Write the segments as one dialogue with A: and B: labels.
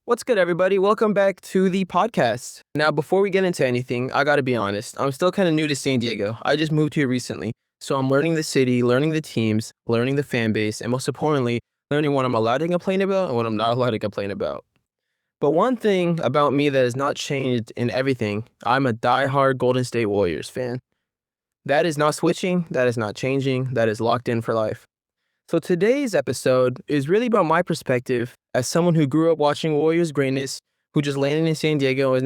A: What's good, everybody? Welcome back to the podcast. Now, before we get into anything, I gotta be honest. I'm still kind of new to San Diego. I just moved here recently. So I'm learning the city, learning the teams, learning the fan base, and most importantly, learning what I'm allowed to complain about and what I'm not allowed to complain about. But one thing about me that has not changed in everything, I'm a diehard Golden State Warriors fan. That is not switching, that is not changing, that is locked in for life. So today's episode is really about my perspective as someone who grew up watching Warriors greatness, who just landed in San Diego and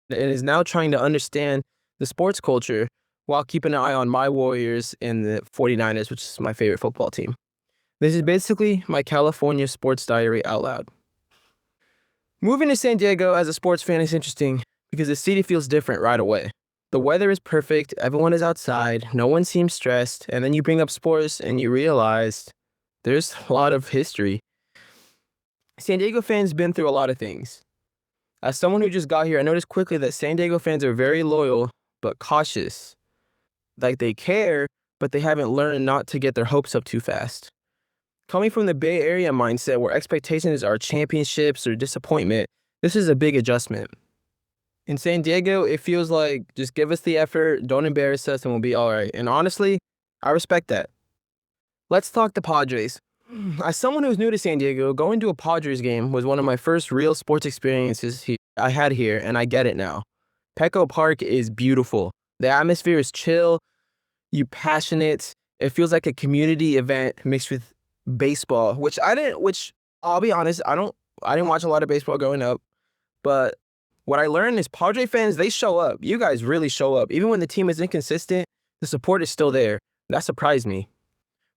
A: is now trying to understand the sports culture while keeping an eye on my Warriors and the 49ers, which is my favorite football team. This is basically my California sports diary out loud. Moving to San Diego as a sports fan is interesting because the city feels different right away. The weather is perfect, everyone is outside, no one seems stressed, and then you bring up sports and you realize there's a lot of history. San Diego fans been through a lot of things. As someone who just got here, I noticed quickly that San Diego fans are very loyal, but cautious. Like they care, but they haven't learned not to get their hopes up too fast. Coming from the Bay Area mindset where expectations are championships or disappointment, this is a big adjustment. In San Diego, it feels like just give us the effort, don't embarrass us, and we'll be all right. And honestly, I respect that. Let's talk the Padres. As someone who's new to San Diego, going to a Padres game was one of my first real sports experiences I had here, and I get it now. Petco Park is beautiful. The atmosphere is chill, you're passionate. It feels like a community event mixed with baseball, which I'll be honest, I didn't watch a lot of baseball growing up, but what I learned is Padre fans, they show up. You guys really show up. Even when the team is inconsistent, the support is still there. That surprised me.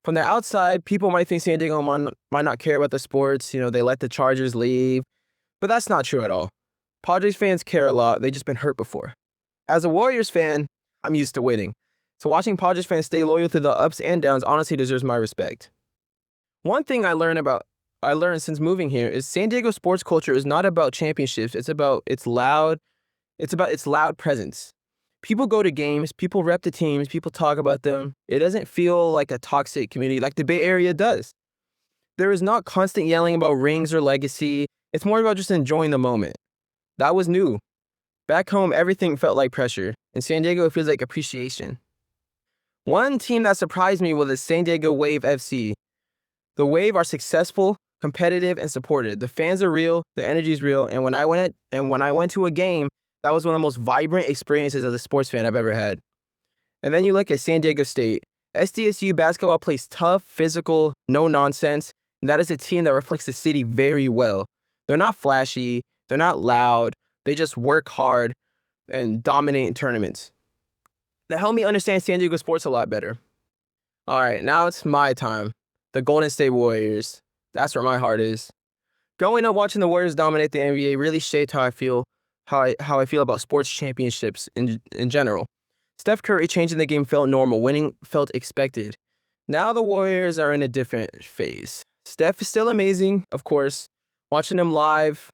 A: From the outside, people might think San Diego might not care about the sports. They let the Chargers leave. But that's not true at all. Padres fans care a lot. They've just been hurt before. As a Warriors fan, I'm used to winning. So watching Padres fans stay loyal to the ups and downs honestly deserves my respect. One thing I learned since moving here is San Diego sports culture is not about championships. It's about its loud presence. People go to games, people rep the teams, people talk about them. It doesn't feel like a toxic community like the Bay Area does. There is not constant yelling about rings or legacy. It's more about just enjoying the moment. That was new. Back home, everything felt like pressure. In San Diego, it feels like appreciation. One team that surprised me was the San Diego Wave FC. The Wave are successful, competitive, and supported. The fans are real, the energy is real, and when I went to a game, that was one of the most vibrant experiences as a sports fan I've ever had. And then you look at San Diego State. SDSU basketball plays tough, physical, no nonsense, and that is a team that reflects the city very well. They're not flashy, they're not loud, they just work hard and dominate in tournaments. That helped me understand San Diego sports a lot better. All right, now it's my time. The Golden State Warriors. That's where my heart is. Growing up watching the Warriors dominate the NBA really shaped how I feel about sports championships in general. Steph Curry changing the game felt normal. Winning felt expected. Now the Warriors are in a different phase. Steph is still amazing, of course. Watching him live,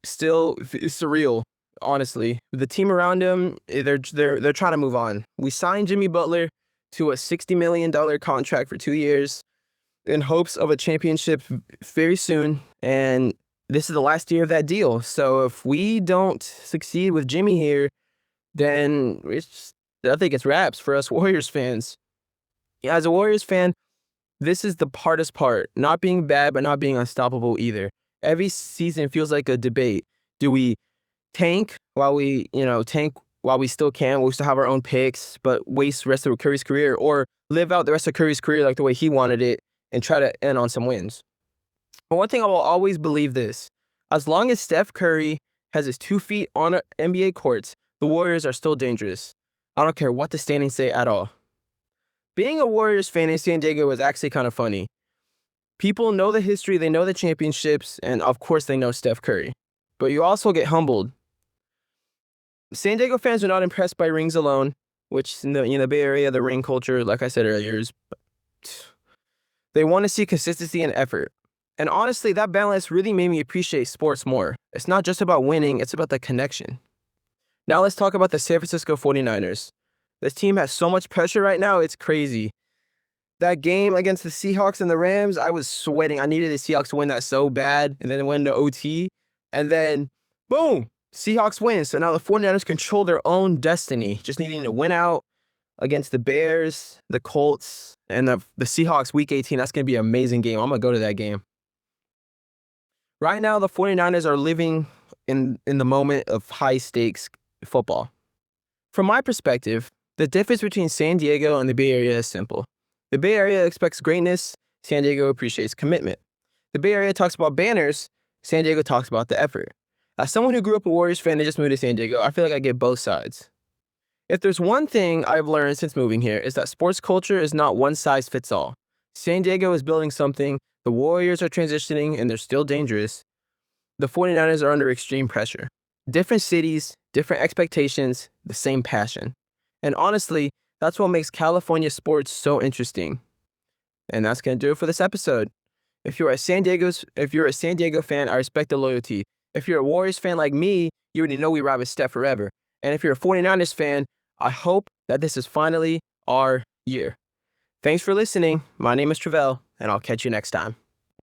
A: still surreal, honestly. The team around him, they're trying to move on. We signed Jimmy Butler to a $60 million contract for 2 years in hopes of a championship very soon, and this is the last year of that deal. So if we don't succeed with Jimmy here, then I think it's wraps for us Warriors fans. As a Warriors fan, this is the hardest part. Not being bad, but not being unstoppable either. Every season feels like a debate. Do we tank while we still can? We still have our own picks, but waste the rest of Curry's career, or live out the rest of Curry's career like the way he wanted it and try to end on some wins. But one thing I will always believe this. As long as Steph Curry has his 2 feet on NBA courts, the Warriors are still dangerous. I don't care what the standings say at all. Being a Warriors fan in San Diego is actually kind of funny. People know the history, they know the championships, and of course they know Steph Curry. But you also get humbled. San Diego fans are not impressed by rings alone, which in the Bay Area, the ring culture, like I said earlier, they want to see consistency and effort. And honestly, that balance really made me appreciate sports more. It's not just about winning, it's about the connection. Now let's talk about the San Francisco 49ers. This team has so much pressure right now, it's crazy. That game against the Seahawks and the Rams, I was sweating. I needed the Seahawks to win that so bad, and then it went into OT, and then boom, Seahawks win. So now the 49ers control their own destiny, just needing to win out against the Bears, the Colts, and the Seahawks week 18. That's going to be an amazing game. I'm going to go to that game. Right now, the 49ers are living in the moment of high-stakes football. From my perspective, the difference between San Diego and the Bay Area is simple. The Bay Area expects greatness. San Diego appreciates commitment. The Bay Area talks about banners. San Diego talks about the effort. As someone who grew up a Warriors fan and just moved to San Diego, I feel like I get both sides. If there's one thing I've learned since moving here, is that sports culture is not one size fits all. San Diego is building something, the Warriors are transitioning, and they're still dangerous. The 49ers are under extreme pressure. Different cities, different expectations, the same passion. And honestly, that's what makes California sports so interesting. And that's going to do it for this episode. If you're a San Diego fan, I respect the loyalty. If you're a Warriors fan like me, you already know we ride with Steph forever. And if you're a 49ers fan, I hope that this is finally our year. Thanks for listening. My name is Travelle, and I'll catch you next time.